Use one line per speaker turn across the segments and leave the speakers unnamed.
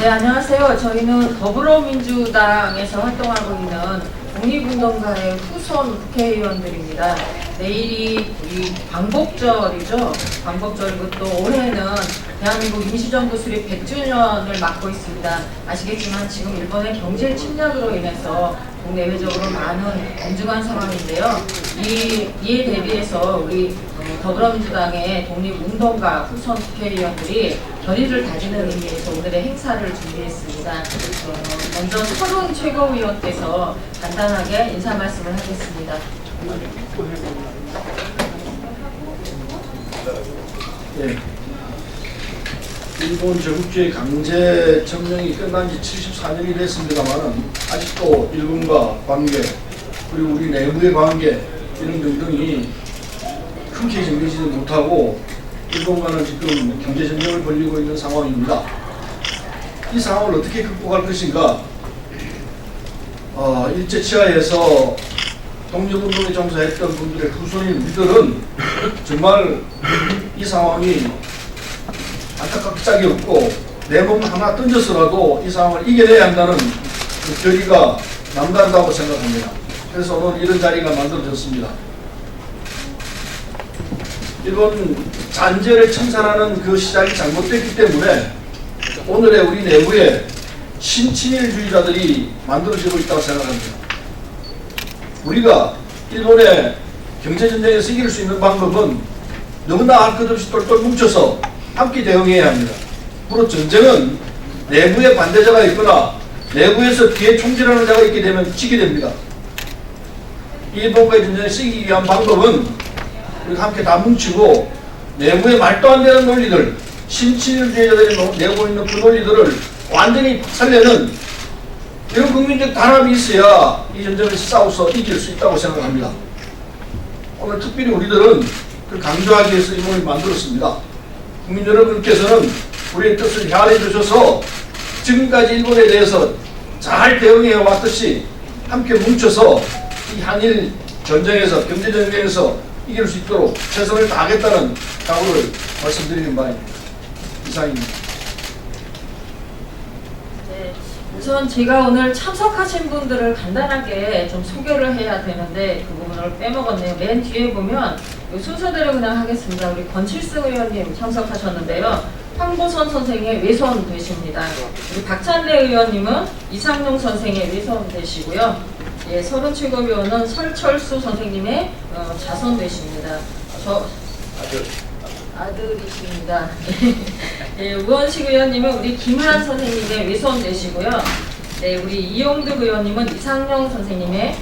네, 안녕하세요. 저희는 더불어민주당에서 활동하고 있는 독립운동가의 후손 국회의원들입니다. 내일이 우리 광복절이죠. 광복절이고 또 올해는 대한민국 임시정부 수립 100주년을 맞고 있습니다. 아시겠지만 지금 일본의 경제 침략으로 인해서 국내외적으로 많은 엄중한 상황인데요. 이에 대비해서 우리 더불어민주당의 독립운동가 후손 국회의원들이 결의를 다지는 의미에서 오늘의 행사를 준비했습니다. 먼저 서른 최고위원께서 간단하게 인사 말씀을 하겠습니다.
네. 일본 제국주의 강제 점령이 끝난 지 74년이 됐습니다만 아직도 일본과 관계 그리고 우리 내부의 관계 이런 등등이 크게 정리되지 못하고 일본과는 지금 경제 전쟁을 벌이고 있는 상황입니다. 이 상황을 어떻게 극복할 것인가? 일제 치하에서 독립운동에 종사했던 분들의 후손인 우리들은 정말 이 상황이 안타깝게 짝이 없고 내 몸 하나 던져서라도 이 상황을 이겨내야 한다는 그 결의가 남다르다고 생각합니다. 그래서 오늘 이런 자리가 만들어졌습니다. 일본 잔재를 청산하는 그 시작이 잘못됐기 때문에 오늘의 우리 내부에 신친일주의자들이 만들어지고 있다고 생각합니다. 우리가 일본의 경제전쟁에서 이길 수 있는 방법은 너무나 할 것 없이 똘똘 뭉쳐서 함께 대응해야 합니다. 물론 전쟁은 내부에 반대자가 있거나 내부에서 뒤에 총질하는 자가 있게 되면 지게 됩니다. 일본과의 전쟁을 이기기 위한 방법은 우리가 함께 다 뭉치고 내부에 말도 안 되는 논리들, 신친일주의자들이 내고 있는 그 논리들을 완전히 살려는 이런 국민적 단합이 있어야 이 전쟁을 싸워서 이길 수 있다고 생각합니다. 오늘 특별히 우리들은 그 강조하기 위해서 이 모임을 만들었습니다. 국민 여러분께서는 우리의 뜻을 헤아려 주셔서 지금까지 일본에 대해서 잘 대응해 왔듯이 함께 뭉쳐서 이 한일 전쟁에서 경제전쟁에서 이길 수 있도록 최선을 다하겠다는 각오를 말씀드리는 바입니다. 이상입니다.
네, 우선 제가 오늘 참석하신 분들을 간단하게 좀 소개를 해야 되는데 그 부분을 빼먹었네요. 맨 뒤에 보면 이 순서대로 그냥 하겠습니다. 우리 권칠승 의원님 참석하셨는데요. 황보선 선생의 외손 되십니다. 우리 박찬래 의원님은 이상용 선생의 외손 되시고요. 예, 서른 최고위원은 설철수 선생님의 자손 되십니다. 아들이십니다. 예, 우원식 의원님은 우리 김한 선생님의 외손 되시고요. 네, 우리 이용득 의원님은 이상용 선생님의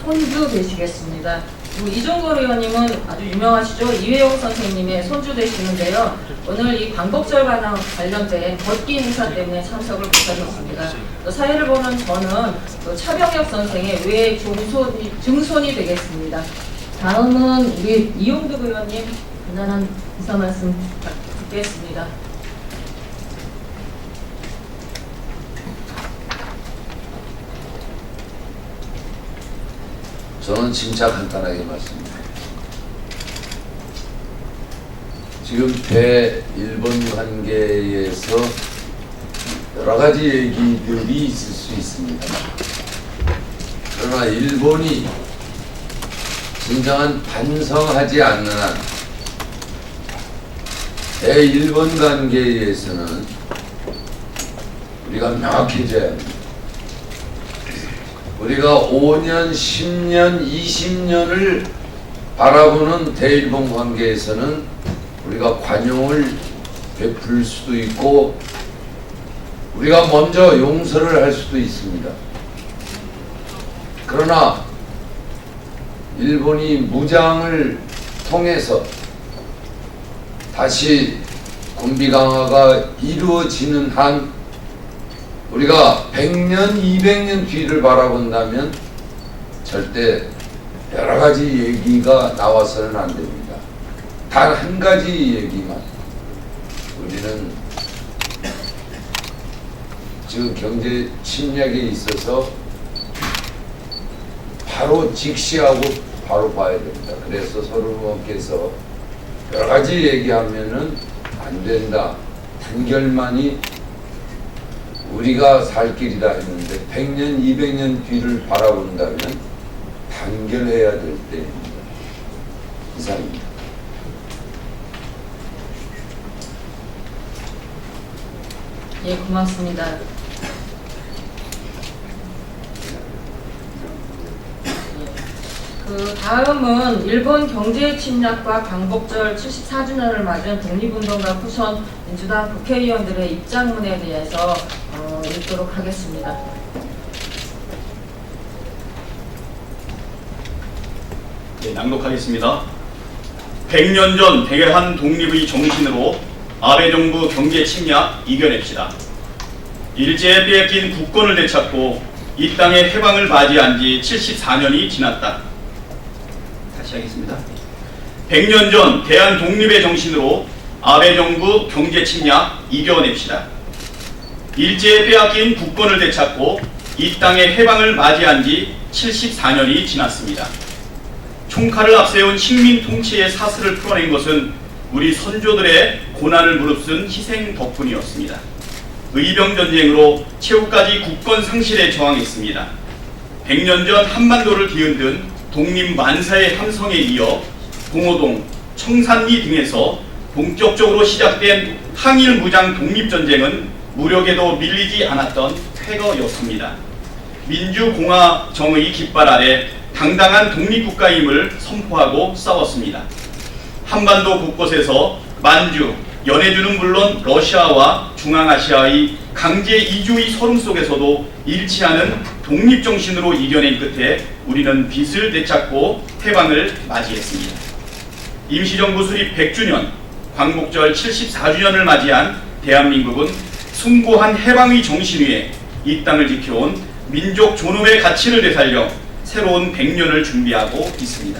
손주 되시겠습니다. 그리고 이종걸 의원님은 아주 유명하시죠. 이회용 선생님의 손주 되시는데요. 오늘 이 광복절 관련된 걷기 행사 때문에 참석을 못하셨습니다. 또 사회를 보는 저는 또 차병혁 선생의 외 증손이 되겠습니다. 다음은 우리 이용득 의원님 간단한 인사 말씀 듣겠습니다.
저는 진짜 간단하게 말씀드립니다. 지금 대일본 관계에서 여러 가지 얘기들이 있을 수 있습니다. 그러나 일본이 진정한 반성하지 않는 한 대일본 관계에서는 우리가 명확해져야 합니다. 우리가 5년, 10년, 20년을 바라보는 대일본 관계에서는 우리가 관용을 베풀 수도 있고 우리가 먼저 용서를 할 수도 있습니다. 그러나 일본이 무장을 통해서 다시 군비 강화가 이루어지는 한 우리가 100년, 200년 뒤를 바라본다면 절대 여러 가지 얘기가 나와서는 안 됩니다. 단 한 가지 얘기만. 우리는 지금 경제 침략에 있어서 바로 직시하고 바로 봐야 됩니다. 그래서 서른 의원께서 여러 가지 얘기하면은 안 된다. 단결만이 우리가 살 길이다 했는데 100년, 200년 뒤를 바라본다면 단결해야 될 때입니다. 이상입니다.
예, 고맙습니다. 그 다음은 일본 경제 침략과 광복절 74주년을 맞은 독립운동가 후손 민주당 국회의원들의 입장문에 대해서 읽도록 하겠습니다.
네, 낭독하겠습니다. 100년 전 대한 독립의 정신으로 아베 정부 경제 침략 이겨냅시다. 일제에 빼앗긴 국권을 되찾고 이 땅의 해방을 맞이한 지 74년이 지났다. 다시 하겠습니다. 100년 전 대한 독립의 정신으로 아베 정부 경제 침략 이겨냅시다. 일제에 빼앗긴 국권을 되찾고 이 땅의 해방을 맞이한 지 74년이 지났습니다. 총칼을 앞세운 식민 통치의 사슬을 풀어낸 것은 우리 선조들의 고난을 무릅쓴 희생 덕분이었습니다. 의병전쟁으로 최후까지 국권 상실에 저항했습니다. 100년 전 한반도를 뒤흔든 독립만사의 함성에 이어 봉오동, 청산리 등에서 본격적으로 시작된 항일 무장 독립전쟁은 무력에도 밀리지 않았던 쾌거였습니다. 민주공화 정의 깃발 아래 당당한 독립국가임을 선포하고 싸웠습니다. 한반도 곳곳에서 만주, 연해주는 물론 러시아와 중앙아시아의 강제 이주의 서름 속에서도 잃지 않은 독립정신으로 이겨낸 끝에 우리는 빚을 되찾고 해방을 맞이했습니다. 임시정부 수립 100주년, 광복절 74주년을 맞이한 대한민국은 숭고한 해방의 정신 위에 이 땅을 지켜온 민족 존엄의 가치를 되살려 새로운 100년을 준비하고 있습니다.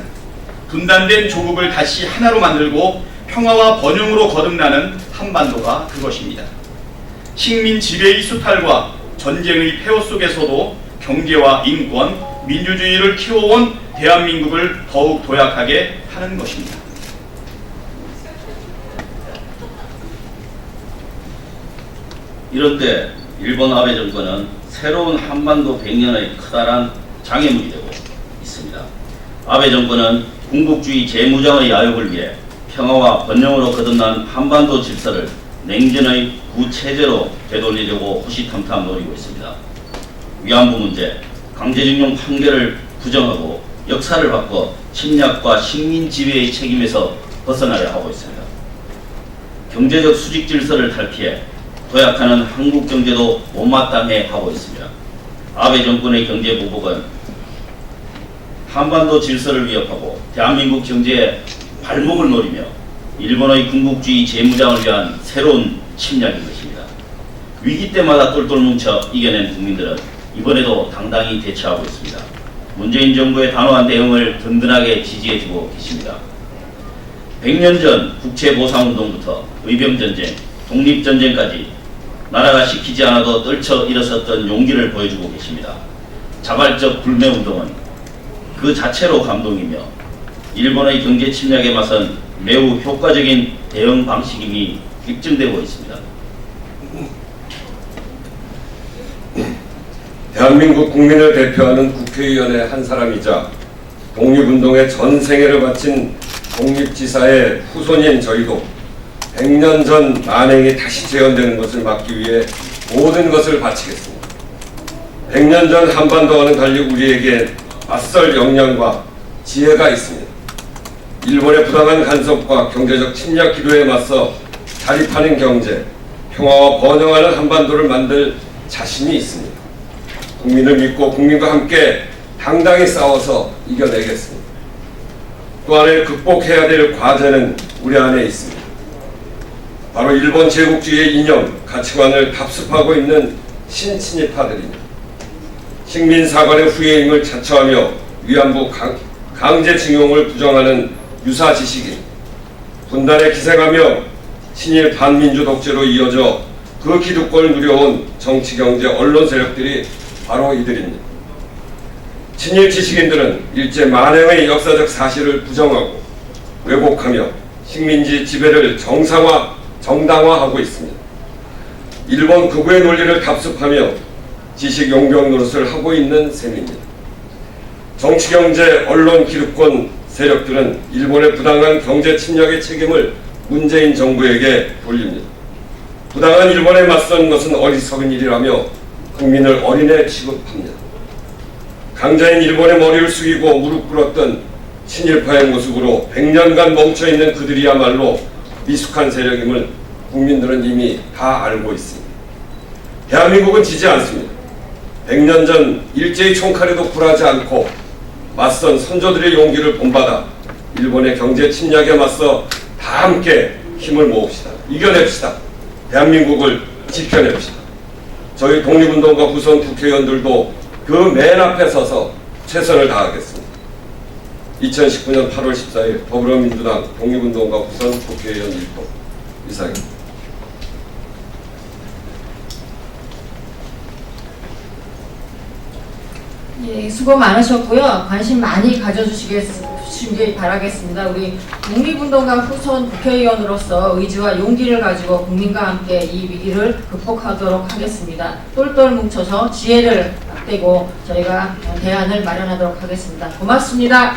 분단된 조국을 다시 하나로 만들고 평화와 번영으로 거듭나는 한반도가 그것입니다. 식민 지배의 수탈과 전쟁의 폐허 속에서도 경제와 인권, 민주주의를 키워온 대한민국을 더욱 도약하게 하는 것입니다.
이럴 때 일본 아베 정권은 새로운 한반도 100년의 커다란 장애물이 되고 있습니다. 아베 정권은 군국주의 재무장의 야욕을 위해 평화와 번영으로 거듭난 한반도 질서를 냉전의 구체제로 되돌리려고 호시탐탐 노리고 있습니다. 위안부 문제, 강제징용 판결을 부정하고 역사를 바꿔 침략과 식민 지배의 책임에서 벗어나려 하고 있습니다. 경제적 수직 질서를 탈피해 도약하는 한국 경제도 못마땅해 하고 있습니다. 아베 정권의 경제 보복은 한반도 질서를 위협하고 대한민국 경제의 발목을 노리며 일본의 군국주의 재무장을 위한 새로운 침략인 것입니다. 위기 때마다 똘똘 뭉쳐 이겨낸 국민들은 이번에도 당당히 대처하고 있습니다. 문재인 정부의 단호한 대응을 든든하게 지지해주고 계십니다. 100년 전 국채보상운동부터 의병전쟁, 독립전쟁까지 나라가 시키지 않아도 떨쳐 일어섰던 용기를 보여주고 계십니다. 자발적 불매운동은 그 자체로 감동이며 일본의 경제 침략에 맞선 매우 효과적인 대응 방식임이 입증되고 있습니다.
대한민국 국민을 대표하는 국회의원의 한 사람이자 독립운동의 전 생애를 바친 독립지사의 후손인 저희도 100년 전 만행이 다시 재현되는 것을 막기 위해 모든 것을 바치겠습니다. 100년 전 한반도와는 달리 우리에게 맞설 역량과 지혜가 있습니다. 일본의 부당한 간섭과 경제적 침략 기류에 맞서 자립하는 경제, 평화와 번영하는 한반도를 만들 자신이 있습니다. 국민을 믿고 국민과 함께 당당히 싸워서 이겨내겠습니다. 또 하나 극복해야 될 과제는 우리 안에 있습니다. 바로 일본 제국주의의 이념, 가치관을 답습하고 있는 신친일파들입니다. 식민사관의 후예임을 자처하며 위안부 강제징용을 부정하는 유사 지식인, 분단에 기생하며 친일 반민주 독재로 이어져 그 기득권을 누려온 정치, 경제, 언론 세력들이 바로 이들입니다. 친일 지식인들은 일제 만행의 역사적 사실을 부정하고 왜곡하며 식민지 지배를 정당화하고 있습니다. 일본 극우의 논리를 답습하며 지식 용병 노릇을 하고 있는 셈입니다. 정치, 경제, 언론, 기득권 세력들은 일본의 부당한 경제 침략의 책임을 문재인 정부에게 돌립니다. 부당한 일본에 맞선 것은 어리석은 일이라며 국민을 어린애 취급합니다. 강자인 일본의 머리를 숙이고 무릎 꿇었던 친일파의 모습으로 100년간 멈춰있는 그들이야말로 미숙한 세력임을 국민들은 이미 다 알고 있습니다. 대한민국은 지지 않습니다. 100년 전 일제의 총칼에도 굴하지 않고 맞선 선조들의 용기를 본받아 일본의 경제 침략에 맞서 다 함께 힘을 모읍시다. 이겨냅시다. 대한민국을 지켜냅시다. 저희 독립운동가 후손 국회의원들도 그 맨 앞에 서서 최선을 다하겠습니다. 2019년 8월 14일 더불어민주당 독립운동가 후손 국회의원 1호 이상입니다.
예, 수고 많으셨고요. 관심 많이 가져주시길 바라겠습니다. 우리 독립운동가 후손 국회의원으로서 의지와 용기를 가지고 국민과 함께 이 위기를 극복하도록 하겠습니다. 똘똘 뭉쳐서 지혜를 떼고 저희가 대안을 마련하도록 하겠습니다. 고맙습니다.